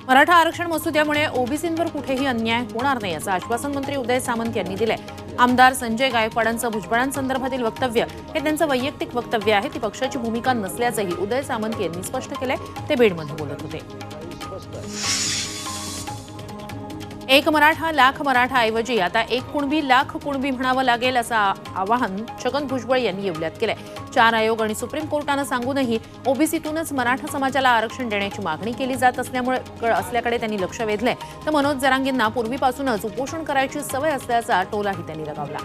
मराठा आरक्षण मसुद्यामुळे ओबीसींवर कुठेही अन्याय होणार नाही असं आश्वासन मंत्री उदय सामंत यांनी दिले। आमदार संजय गायकवाडांचं भुजबळांसंदर्भातील वक्तव्य हे त्यांचं वैयक्तिक वक्तव्य आहे, ती पक्षाची भूमिका नसल्याचंही उदय सामंत यांनी स्पष्ट केलंय। ते बीडमध्ये बोलत होते। एक मराठा लाख मराठा ऐवजी आता एक कुणबी लाख कुणबी म्हणावं लागेल असं आवाहन छगन भुजबळ यांनी येवल्यात केलंय। 4 आयोग आणि सुप्रीम कोर्टानं सांगूनही ओबीसीतूनच मराठा समाजाला आरक्षण देण्याची मागणी केली जात असल्याकडे त्यांनी लक्ष वेधलंय। तर मनोज जरांगेंना पूर्वीपासूनच उपोषण करायची सवय असल्याचा टोलाही त्यांनी लगावला।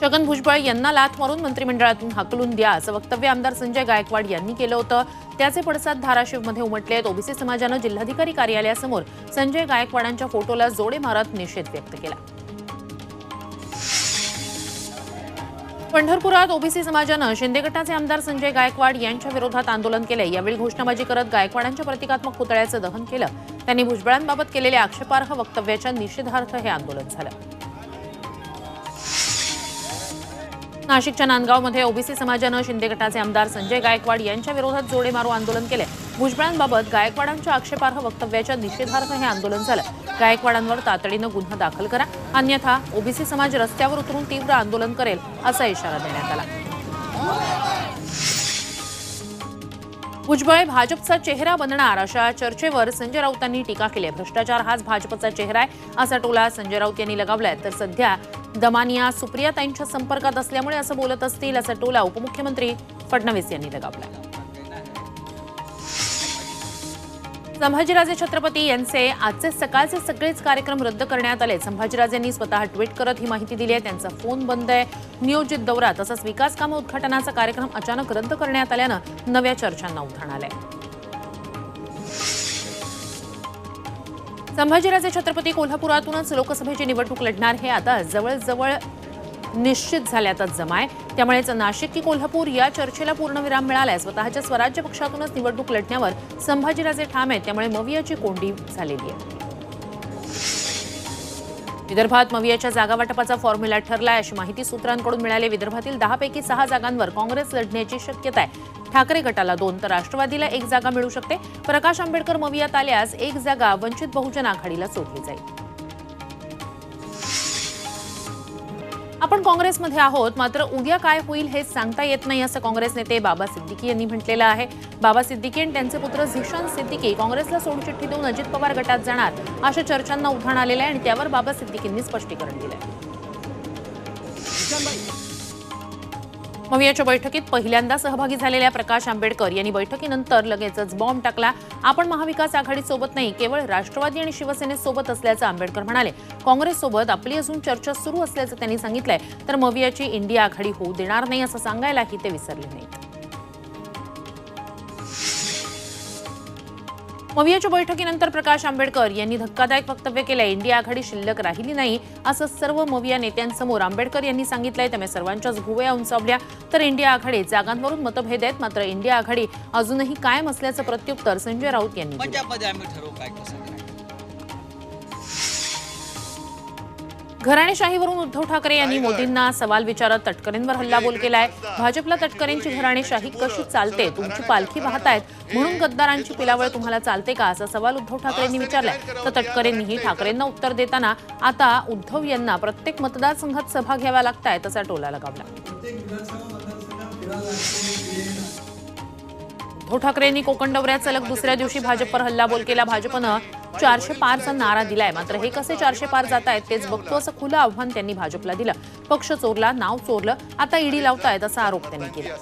छगन भुजबळ यांना लाथ मारून मंत्रिमंडळातून हाकलून द्या असं वक्तव्य आमदार संजय गायकवाड यांनी केलं होतं। त्याचे पडसाद धाराशिवमध्ये उमटले आहेत। ओबीसी समाजानं जिल्हाधिकारी कार्यालयासमोर संजय गायकवाडांच्या फोटोला जोडे मारत निषेध व्यक्त केला। पंढरपुरात ओबीसी समाजानं शिंदे गटाचे आमदार संजय गायकवाड यांच्या विरोधात आंदोलन केले। यावेळी घोषणाबाजी करत गायकवाडांच्या प्रतिकात्मक पुतळ्याचं दहन केलं। त्यांनी भुजबळांबाबत केलेल्या आक्षेपार्ह वक्तव्याच्या निषेधार्थ हे आंदोलन झालं। नाशिकच्या नांदगावमध्ये ओबीसी समाजानं शिंदे गटाचे आमदार संजय गायकवाड यांच्या विरोधात जोडे मारो आंदोलन केले। भुजबळांबाबत गायकवाडांच्या आक्षेपार्ह वक्तव्याच्या निषेधार्थ हे आंदोलन झालं। गायकवाडांवर तातडीनं गुन्हा दाखल करा, अन्यथा ओबीसी समाज रस्त्यावर उतरून तीव्र आंदोलन करेल असा इशारा देण्यात आला। भुजबळ भाजपचा चेहरा बनणार अशा चर्चेवर संजय राऊतांनी टीका केली। भ्रष्टाचार हाच भाजपचा चेहरा आहे असा टोला संजय राऊत यांनी लगावलाय। तर सध्या दमानिया सुप्रियाताईंच्या संपर्कात असल्यामुळे असं बोलत असतील असा टोला उपमुख्यमंत्री फडणवीस यांनी लगावलाय। संभाजीराजे छत्रपती यांचे आजचे सकाळचे सगळेच कार्यक्रम रद्द करण्यात आले। संभाजीराजेंनी स्वतः ट्विट करत ही माहिती दिली आहे। त्यांचा फोन बंद आहे। नियोजित दौरा तसंच विकास कामं उद्घाटनाचा कार्यक्रम अचानक रद्द करण्यात आल्यानं नव्या चर्चांना उधाण आलंय। संभाजीराजे छत्रपती कोल्हापुरातूनच लोकसभेची निवडणूक लढणार हे आता जवळजवळ निश्चित झाल्यातच जमाय। त्यामुळेच नाशिक की कोल्हापूर या चर्चेला पूर्णविराम मिळालाय। स्वतःच्या स्वराज्य पक्षातूनच निवडणूक लढण्यावर संभाजीराजे ठाम आहेत, त्यामुळे मवियाची कोंडी झालेली आहे। विदर्भात मवियाच्या जागा वाटपाचा फॉर्म्युला ठरलाय अशी माहिती सूत्रांकडून मिळाली। विदर्भातील 10 पैकी 6 जागांवर काँग्रेस लढण्याची शक्यता आहे। ठाकरे गटाला 2 तर राष्ट्रवादीला 1 जागा मिळू शकते। प्रकाश आंबेडकर मवियात आल्यास 1 जागा वंचित बहुजन आघाडीला सोडली जाईल। आपण काँग्रेसमध्ये आहोत, मात्र उद्या काय होईल हे सांगता येत नाही असं काँग्रेस नेते बाबा सिद्दीकी यांनी म्हटलेलं आहे। बाबा सिद्दीकी आणि त्यांचे पुत्र झिशान सिद्दीकी काँग्रेसला सोडचिठ्ठी देऊन अजित पवार गटात जाणार अशा चर्चांना उधाण आलेलं आहे आणि त्यावर बाबा सिद्दीकींनी स्पष्टीकरण दिलंय। मवियाच्या बैठकीत पहिल्यांदा सहभागी झालेल्या प्रकाश आंबेडकर यांनी बैठकीनंतर लगेचच बॉम्ब टाकला। आपण महाविकास आघाडीसोबत नाही, केवळ राष्ट्रवादी आणि शिवसेनेसोबत असल्याचं आंबेडकर म्हणाले। काँग्रेससोबत आपली अजून चर्चा सुरू असल्याचं त्यांनी सांगितलंय। तर मवियाची इंडिया आघाडी होऊ देणार नाही असं सांगायलाही ते विसरले नाहीत। मवियाच्या बैठकीनंतर प्रकाश आंबेडकर यांनी धक्कादायक वक्तव्य केलंय। इंडिया आघाडी शिल्लक राहिली नाही असं सर्व मविया नेत्यांसमोर आंबेडकर यांनी सांगितलंय। त्यामुळे सर्वांच्याच भुवया उंचावल्या। तर इंडिया आघाडीत जागांवरून मतभेद आहेत, मात्र इंडिया आघाडी अजूनही कायम असल्याचं प्रत्युत्तर संजय राऊत यांनी दिलं। घराणेशाहीवरून उद्धव ठाकरे यांनी मोदींना सवाल विचारत तटकरेंवर हल्लाबोल केलाय। भाजपला तटकरेंची घराणेशाही कशी चालते, तुमची पालखी वाहतायत म्हणून गद्दारांची पिलावळ तुम्हाला चालते का असा सवाल उद्धव ठाकरेंनी विचारलाय। तर तटकरेंनीही ठाकरेंना उत्तर देताना आता उद्धव यांना प्रत्येक मतदारसंघात सभा घ्याव्या लागतायत असा टोला लगावला। उद्धव ठाकरेंनी कोकण दौऱ्यात सलग दुसऱ्या दिवशी भाजपवर हल्लाबोल केला। भाजपनं 400 पारचा नारा दिलाय, मात्र हे कसे 400 पार जात आहेत तेच बघतो असं खुलं आव्हान त्यांनी भाजपला दिलं। पक्ष चोरला, नाव चोरलं, आता ईडी लावतायत असा आरोप त्यांनी केला।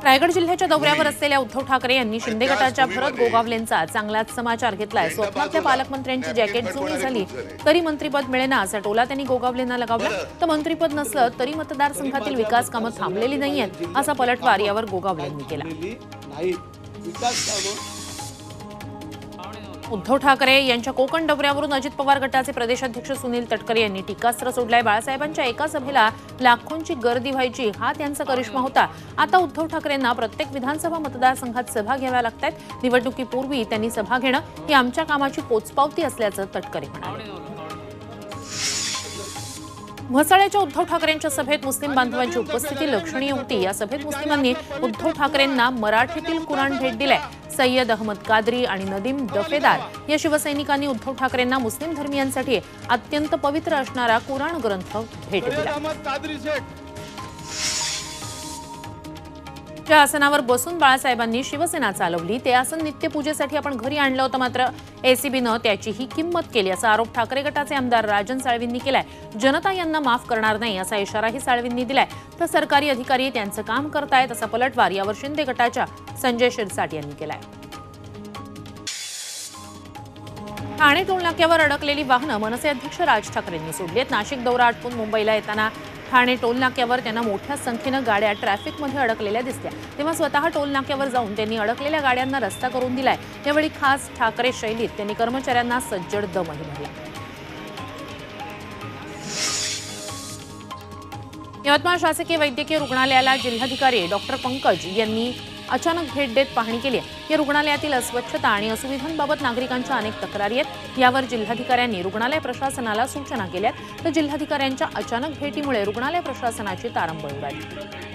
रायगड जिल्ह्याच्या दौऱ्यावर असलेल्या उद्धव ठाकरे यांनी शिंदे गटाच्या भरत गोगावलेंचा चांगलाच समाचार घेतलाय। स्वप्नातल्या पालकमंत्र्यांची जॅकेट जुळणी झाली तरी मंत्रीपद मिळेना असा टोला त्यांनी गोगावलेंना लगावला। तर मंत्रीपद नसलं तरी मतदारसंघातील विकास कामं थांबलेली नाहीयेत असा पलटवार यावर गोगावलेंनी केला। उद्धव ठाकरे यांच्या कोकण दौऱ्यावरून अजित पवार गटाचे प्रदेशाध्यक्ष सुनील तटकरे यांनी टीकास्त्र सोडलंय। बाळासाहेबांच्या एका सभेला लाखोंची गर्दी व्हायची हा त्यांचा करिश्मा होता। आता उद्धव ठाकरेंना प्रत्येक विधानसभा मतदारसंघात सभा घ्याव्या लागतात। निवडणुकीपूर्वी त्यांनी सभा घेणं ही आमच्या कामाची पोचपावती असल्याचं तटकरे म्हणाले। म्हसळ्याच्या उद्धव ठाकरेंच्या सभेत मुस्लिम बांधवांची उपस्थिती लक्षणीय होती। या सभेत मुस्लिमांनी उद्धव ठाकरेंना मराठीतील कुराण भेट दिलाय। सय्यद अहमद कादरी आणि नदीम दफेदार या शिवसैनिकांनी उद्धव ठाकरेंना मुस्लिम धर्मियांसाठी अत्यंत पवित्र असणारा कुराण ग्रंथ भेट दिला। ज्या आसनावर बसून बाळासाहेबांनी शिवसेना चालवली ते आसन नित्यपूजेसाठी आपण घरी आणलं होतं, मात्र एसीबीनं त्याची ही किंमत केली असा आरोप ठाकरे गटाचे आमदार राजन साळवींनी केलाय। जनता यांना माफ करणार नाही असा इशाराही साळवींनी दिलाय। तर सरकारी अधिकारी त्यांचं काम करतायत असा पलटवार यावर शिंदे गटाच्या संजय शिरसाट यांनी केलाय। ठाणे टोलनाक्यावर अडकलेली वाहनं मनसे अध्यक्ष राज ठाकरेंनी सोडली आहेत। नाशिक दौरा आटपून मुंबईला येताना ठाणे टोलनाक्यावर त्यांना मोठ्या संख्येनं गाड्या ट्रॅफिकमध्ये अडकलेल्या दिसल्या, तेव्हा स्वतः टोलनाक्यावर जाऊन त्यांनी अडकलेल्या गाड्यांना रस्ता करून दिलाय। यावेळी खास ठाकरे शैलीत त्यांनी कर्मचाऱ्यांना सज्जड दमही भरला। यवतमाळ शासकीय वैद्यकीय रुग्णालयाला जिल्हाधिकारी डॉक्टर पंकज यांनी अचानक भेट देत पाहणी केली आहे। या रुग्णालयातील अस्वच्छता आणि असुविधांबाबत नागरिकांच्या अनेक तक्रारी आहेत। यावर जिल्हाधिकाऱ्यांनी रुग्णालय प्रशासनाला सूचना केल्या, तर जिल्हाधिकाऱ्यांच्या अचानक भेटीमुळे रुग्णालय प्रशासनाची तारंबळ उडाली।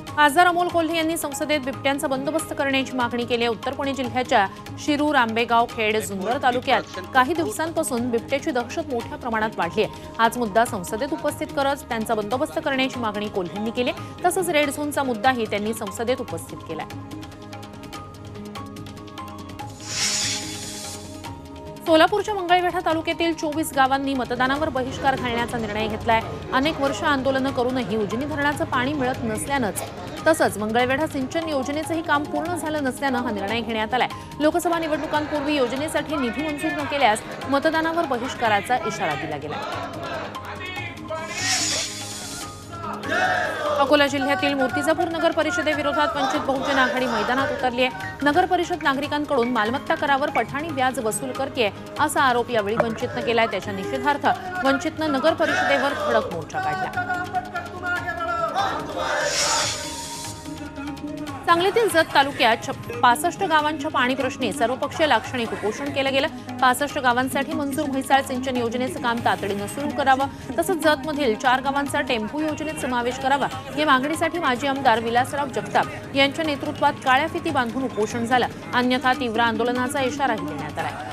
खासदार अमोल कोल्हे यांनी संसदेत बिबट्यांचा बंदोबस्त करण्याची मागणी केली आहे। उत्तर पुणे जिल्ह्याच्या शिरूर, आंबेगाव, खेड, जुन्नर तालुक्यात काही दिवसांपासून बिबट्याची दहशत मोठ्या प्रमाणात वाढली आहे। हाच मुद्दा संसदेत उपस्थित करत त्यांचा बंदोबस्त करण्याची मागणी कोल्हेंनी केली। तसंच रेड झोनचा मुद्दाही त्यांनी संसदेत उपस्थित केला। सोलापूरच्या मंगळवेढा तालुक्यातील 24 गावांनी मतदानावर बहिष्कार घालण्याचा निर्णय घेतलाय। अनेक वर्ष आंदोलनं करूनही उजनी धरणाचं पाणी मिळत नसल्यानंच तसंच मंगळवेढा सिंचन योजनेचंही काम पूर्ण झालं नसल्यानं हा निर्णय घेण्यात आलाय। लोकसभा निवडणुकांपूर्वी योजनेसाठी निधी मंजूर न केल्यास मतदानावर बहिष्काराचा इशारा दिला गेला। अकोला जिल्ह्यातील मूर्तिजापूर नगर परिषदेविरोधात वंचित बहुजन आघाडी मैदानात उतरली आहे। नगर परिषद नागरिकांकडून मालमत्ता करावर पठाणी व्याज वसूल करते असा आरोप यावेळी वंचितनं केलाय। त्याच्या निषेधार्थ वंचितनं नगर परिषदेवर खडक मोर्चा काढला। सांगलीतील जत तालुक्यात 65 गावांच्या पाणी प्रश्नी सर्वपक्षीय लाक्षणिक उपोषण केलं गेलं। 65 गावांसाठी मंजूर म्हैसाळ सिंचन योजनेचं काम तातडीनं सुरू करावं, तसंच जतमधील 4 गावांचा टेम्पो योजनेत समावेश करावा या मागणीसाठी माजी आमदार विलासराव जगताप यांच्या नेतृत्वात काळ्या फिती बांधून उपोषण झालं। अन्यथा तीव्र आंदोलनाचा इशाराही देण्यात आला।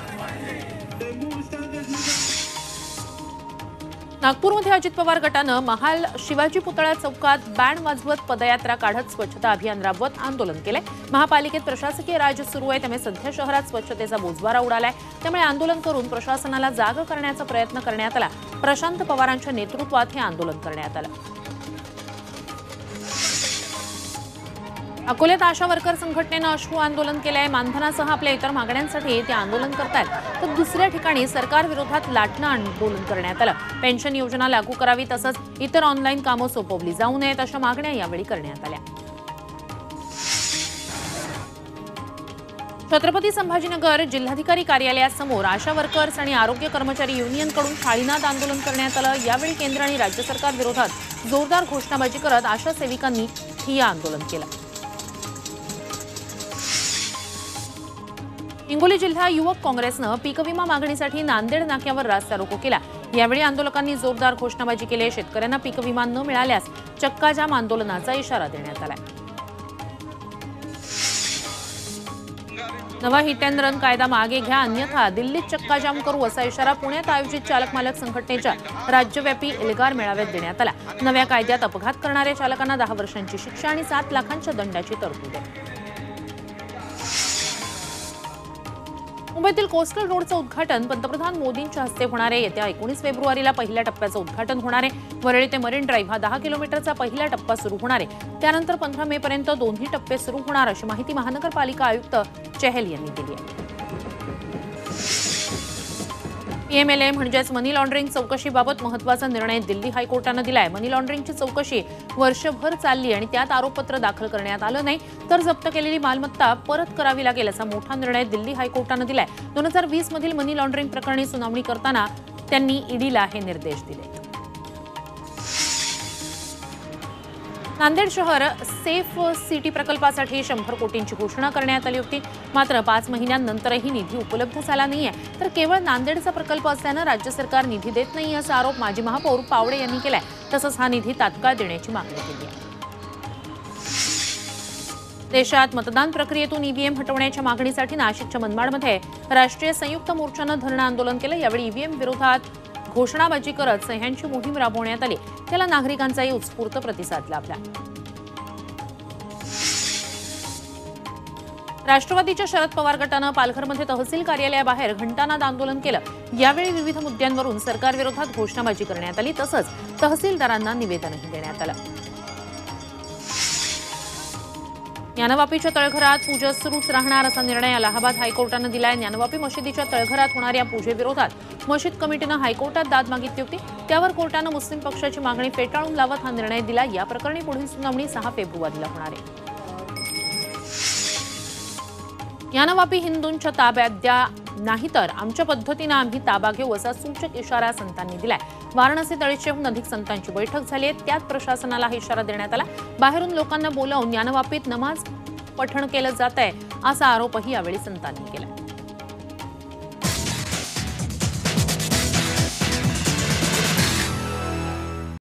नागपूरमध्ये अजित पवार गटानं महाल शिवाजी पुतळा चौकात बँड वाजवत पदयात्रा काढत स्वच्छता अभियान राबवत आंदोलन केलंय। महापालिकेत प्रशासकीय राज सुरू आहे, त्यामुळे सध्या शहरात स्वच्छतेचा बोजवारा उडालाय। त्यामुळे आंदोलन करून प्रशासनाला जाग करण्याचा प्रयत्न करण्यात आला। प्रशांत पवारांच्या नेतृत्वात हे आंदोलन करण्यात आलं। अकोल्यात आशा वर्कर संघटनेनं अश्रू आंदोलन केलंय। मानधनासह आपल्या इतर मागण्यांसाठी ते आंदोलन करतायत, तर दुसऱ्या ठिकाणी सरकार विरोधात लाटणं आंदोलन करण्यात आलं। पेन्शन योजना लागू करावी, तसंच इतर ऑनलाईन कामं सोपवली जाऊ नयेत अशा मागण्या यावेळी करण्यात आल्या। छत्रपती संभाजीनगर जिल्हाधिकारी कार्यालयासमोर आशा वर्कर्स आणि आरोग्य कर्मचारी युनियनकडून थाळीनाद आंदोलन करण्यात आलं। यावेळी केंद्र आणि राज्य सरकार विरोधात जोरदार घोषणाबाजी करत आशा सेविकांनी ठिय्या आंदोलन केलं। हिंगोली जिल्हा युवक काँग्रेसनं पीक विमा मागणीसाठी नांदेड नाक्यावर रास्ता रोको केला। यावेळी आंदोलकांनी जोरदार घोषणाबाजी केली। शेतकऱ्यांना पीक विमा न मिळाल्यास चक्काजाम आंदोलनाचा इशारा देण्यात आलाय। नवा हिट अँड रन कायदा मागे घ्या, अन्यथा दिल्लीत चक्काजाम करू असा इशारा पुण्यात आयोजित चालक मालक संघटनेच्या राज्यव्यापी एल्गार मेळाव्यात देण्यात आला। नव्या कायद्यात अपघात करणाऱ्या चालकांना 10 वर्षांची शिक्षा आणि 7 लाखांच्या दंडाची तरतूद आहे। मुंबईतील कोस्टल रोडचं उद्घाटन पंतप्रधान मोदींच्या हस्ते होणार आहे। येत्या 19 फेब्रुवारीला पहिल्या टप्प्याचं उद्घाटन होणार आहे। वरळी ते मरीन ड्राईव्ह हा 10 किलोमीटरचा पहिला टप्पा सुरू होणार आहे। त्यानंतर 15 मे पर्यंत दोन्ही टप्पे सुरू होणार अशी माहिती महानगरपालिका आयुक्त चहल यांनी दिली आहे। PMLA म्हणजेच मनी लॉन्ड्रिंग चौकशीबाबत महत्त्वाचा निर्णय दिल्ली हायकोर्टानं दिलाय। मनी लॉन्ड्रिंगची चौकशी वर्षभर चालली आणि त्यात आरोपपत्र दाखल करण्यात आलं नाही तर जप्त केलेली मालमत्ता परत करावी लागेल असा मोठा निर्णय दिल्ली हायकोर्टानं दिलाय। 2020 मधील मनी लॉन्ड्रिंग प्रकरणी सुनावणी करताना त्यांनी ईडीला हे निर्देश दिले। नांदेड शहर सेफ सिटी प्रकल्पासाठी 100 कोटींची घोषणा करण्यात आली होती. मात्र 5 महिन्यांनंतरही निधी उपलब्ध झाला नाहीये. तर केवळ नांदेडचा प्रकल्प असल्यानं राज्य सरकार निधी देत नाही असा आरोप माजी महापौर पावडे यांनी केलाय. तसंच हा निधी तात्काळ देण्याची मागणी केली आहे. देशात मतदान प्रक्रियेतून ईव्हीएम हटवण्याच्या मागणीसाठी नाशिकच्या मनमाडमध्ये राष्ट्रीय संयुक्त मोर्चानं धरणं आंदोलन केलं. यावेळी ईव्हीएम विरोधात घोषणाबाजी करत सह्यांची मोहीम राबवण्यात आली. त्याला नागरिकांचाही उत्स्फूर्त प्रतिसाद लाभला. राष्ट्रवादीच्या शरद पवार गटानं पालघरमध्ये तहसील कार्यालयाबाहेर घंटानाद आंदोलन केलं. यावेळी विविध मुद्द्यांवरून सरकारविरोधात घोषणाबाजी करण्यात आली. तसंच तहसीलदारांना निवेदनही देण्यात आलं. ज्ञानवापीच्या तळघरात पूजा सुरूच राहणार असा निर्णय अलाहाबाद हायकोर्टानं दिलाय. ज्ञानवापी मशिदीच्या तळघरात होणाऱ्या पूजेविरोधात मशीद कमिटीनं हायकोर्टात दाद मागितली होती. त्यावर कोर्टानं मुस्लिम पक्षाची मागणी फेटाळून लावत हा निर्णय दिला. या प्रकरणी पुढील सुनावणी 6 फेब्रुवारीला होणार आहे. ज्ञानवापी हिंदूंच्या ताब्यात द्या, नाहीतर आमच्या पद्धतीनं आम्ही ताबा घेऊ असा सूचक इशारा संतांनी दिलाय. वाराणसी 150हून अधिक संतांची बैठक झाली आहे. त्यात प्रशासनाला हा इशारा देण्यात आला. बाहेरून लोकांना बोलावून ज्ञानवापीत नमाज पठण केलं जात आहे असा आरोपही यावेळी संतांनी केला.